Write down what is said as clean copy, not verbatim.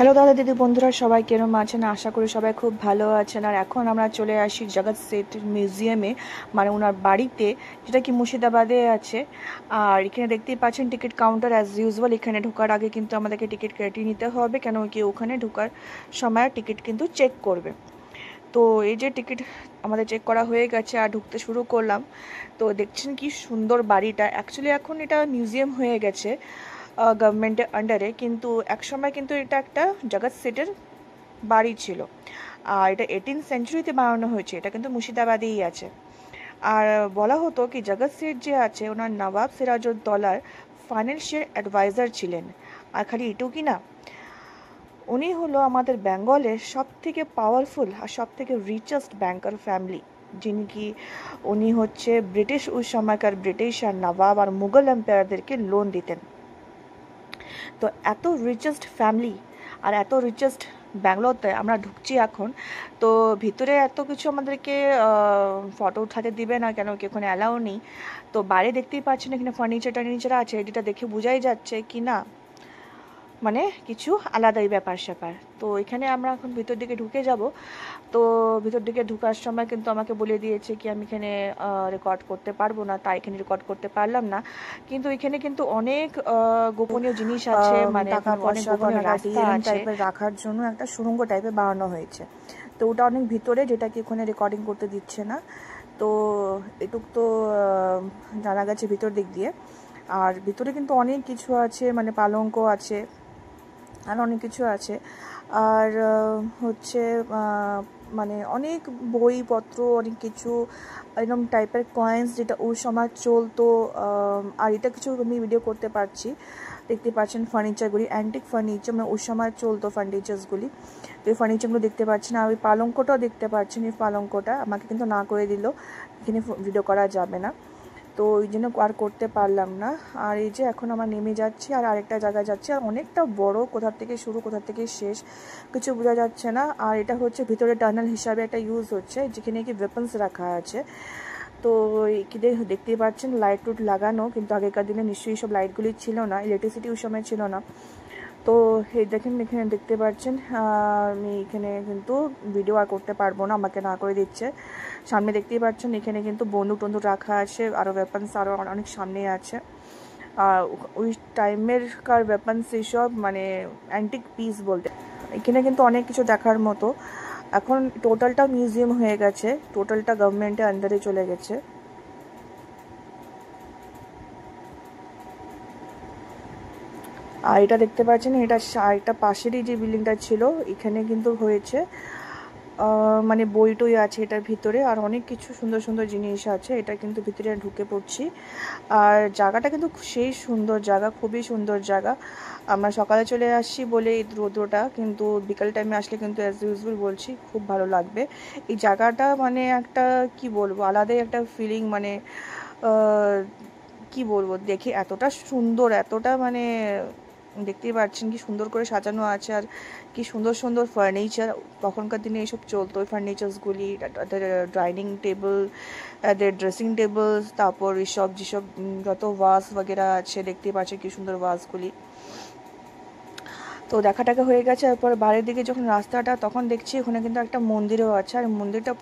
Hello দাদা দিদি বন্ধুরা, সবাই কেরম আছেন? আশা করি সবাই খুব ভালো আছেন। আর এখন আমরা চলে আসি জগৎ সেঠ মিউজিয়ামে, মানে ওনার বাড়িতে, যেটা কি মুর্শিদাবাদে আছে। আর এখানে দেখতেই পাচ্ছেন টিকিট কাউন্টার অ্যাজ ইউজুয়াল। এখানে ঢোকার আগে কিন্তু আমাদেরকে টিকিট কেটে নিতে হবে, কেন কি ওখানে ঢোকার সময় টিকিট কিন্তু চেক করবে। তো এই যে টিকিট আমাদের চেক করা হয়ে গেছে আর ঢুকতে শুরু করলাম। তো দেখছেন কি সুন্দর বাড়িটা। অ্যাকচুয়ালি এখন এটা মিউজিয়াম হয়ে গেছে গভর্নমেন্টের আন্ডারে, কিন্তু একসময় কিন্তু এটা একটা জগৎ সেটের বাড়ি ছিল। আর এটা 18th সেঞ্চুরিতে বানানো হয়েছে। এটা কিন্তু মুর্শিদাবাদেই আছে। আর বলা হতো কি জগৎ সেঠ যে আছে ওনার নবাব সিরাজউদ্দৌলার ফাইন্যান্সিয়াল অ্যাডভাইজার ছিলেন। আর খালি এটুকু কি না, উনি হলো আমাদের বেঙ্গলের সব থেকে পাওয়ারফুল আর সব থেকে রিচেস্ট ব্যাংকার ফ্যামিলি, যিনি কি উনি হচ্ছে ব্রিটিশ ওই সময়কার ব্রিটিশ আর নবাব আর মুঘল এম্পায়ারদেরকে লোন দিতেন। তো এত রিচেস্ট ফ্যামিলি আর এত রিচেস্ট ব্যাঙ্গালোরতে আমরা ঢুকছি এখন। তো ভিতরে এত কিছু আমাদেরকে ফটো উঠাতে দিবে না, কেন কি ওখানে অ্যালাউ নেই। তো বাইরে দেখতেই পাচ্ছেন এখানে ফার্নিচার আছে, যেটা দেখে বোঝাই যাচ্ছে কি না মানে কিছু আলাদাই ব্যাপার স্যাপার। তো এখানে আমরা এখন ভিতর দিকে ঢুকে যাব। তো ভিতর দিকে ঢুকার সময় কিন্তু আমাকে বলে দিয়েছে কি আমি এখানে রেকর্ড করতে পারবো না, তাই এখানে রেকর্ড করতে পারলাম না। কিন্তু এখানে কিন্তু অনেক গোপনীয় জিনিস আছে, মানে টাকা অনেক পয়সা গোপনীয় গয়নাগাটি রাস্তা এরকম আছে। টাইপের রাখার জন্য একটা সুড়ঙ্গ টাইপের বানানো হয়েছে। তো ওটা অনেক ভিতরে, যেটা কি ওখানে রেকর্ডিং করতে দিচ্ছে না। তো এটুক তো জানা গেছে ভিতর দিক দিয়ে। আর ভিতরে কিন্তু অনেক কিছু আছে, মানে পালঙ্ক আছে আর অনেক কিছু আছে। আর হচ্ছে মানে অনেক বইপত্র, অনেক কিছু এরকম টাইপের কয়েন্স, যেটা ওই সময় চলতো। আর এটা কিছু আমি ভিডিও করতে পারছি, দেখতে পাচ্ছেন ফার্নিচারগুলি, অ্যান্টিক ফার্নিচার, মানে ওই সময় চলতো ফার্নিচার্সগুলি। তো এই ফার্নিচারগুলো দেখতে পাচ্ছেন। আর ওই পালঙ্কটাও দেখতে পাচ্ছেন। এই পালঙ্কটা আমাকে কিন্তু না করে দিল, এখানে ভিডিও করা যাবে না, তো ওই জন্য আর করতে পারলাম না। আর এই যে এখন আমরা নেমে যাচ্ছি আর আরেকটা জায়গায় যাচ্ছি। আর অনেকটা বড়, কোথা থেকে শুরু কোথা থেকে শেষ কিছু বোঝা যাচ্ছে না। আর এটা হচ্ছে ভিতরে টানেল হিসাবে একটা ইউজ হচ্ছে, যেখানে কি ওয়েপন্স রাখা আছে। তো দেখতেই পাচ্ছেন লাইট টুট লাগানো, কিন্তু আগেকার দিনে নিশ্চয়ই সব লাইটগুলি ছিল না, ইলেকট্রিসিটি ওই সময় ছিল না। তো এই দেখেন এখানে দেখতে পাচ্ছেন, আমি এখানে কিন্তু ভিডিও আর করতে পারবো না, আমাকে না করে দিচ্ছে। সামনে দেখতেই পাচ্ছেন এখানে কিন্তু বন্দুক টন্দুক রাখা আছে, আরও ওয়েপন্স আরও অনেক সামনে আছে। ওই টাইমের কার ওয়েপন্স এইসব, মানে অ্যান্টিক পিস বলতে। এখানে কিন্তু অনেক কিছু দেখার মতো। এখন টোটালটা মিউজিয়াম হয়ে গেছে, টোটালটা গভর্নমেন্টের আন্ডারে চলে গেছে। আর এটা দেখতে পাচ্ছেন, এটা পাশেরই যে বিল্ডিংটা ছিল, এখানে কিন্তু হয়েছে মানে বই টই আছে এটার ভিতরে, আর অনেক কিছু সুন্দর সুন্দর জিনিস আছে। এটা কিন্তু ভিতরে ঢুকে পড়ছি। আর জায়গাটা কিন্তু সেই সুন্দর জায়গা, খুবই সুন্দর জায়গা। আমরা সকালে চলে আসছি বলে এই রৌদ্রটা, কিন্তু বিকাল টাইমে আসলে কিন্তু অ্যাজ ইউজুয়াল বলছি খুব ভালো লাগবে। এই জায়গাটা মানে একটা কি বলবো, আলাদাই একটা ফিলিং, মানে কি বলবো, দেখে এতটা সুন্দর, এতটা মানে দেখতেই পাচ্ছেন কি সুন্দর করে সাজানো আছে। আর কি সুন্দর সুন্দর ফার্নিচার, তখনকার দিনে এইসব চলতো। ওই ফার্নিচার্সগুলি, ডাইনিং টেবিল, ড্রেসিং টেবিলস, তারপর এইসব যেসব যত ভাস বগেরা আছে, দেখতেই পাচ্ছেন কি সুন্দর ভাসগুলি। তো দেখা টাকা হয়ে গেছে। তারপর বাইরের দিকে যখন রাস্তাটা, তখন দেখছি ওখানে কিন্তু একটা মন্দিরও আছে। আর মন্দিরটা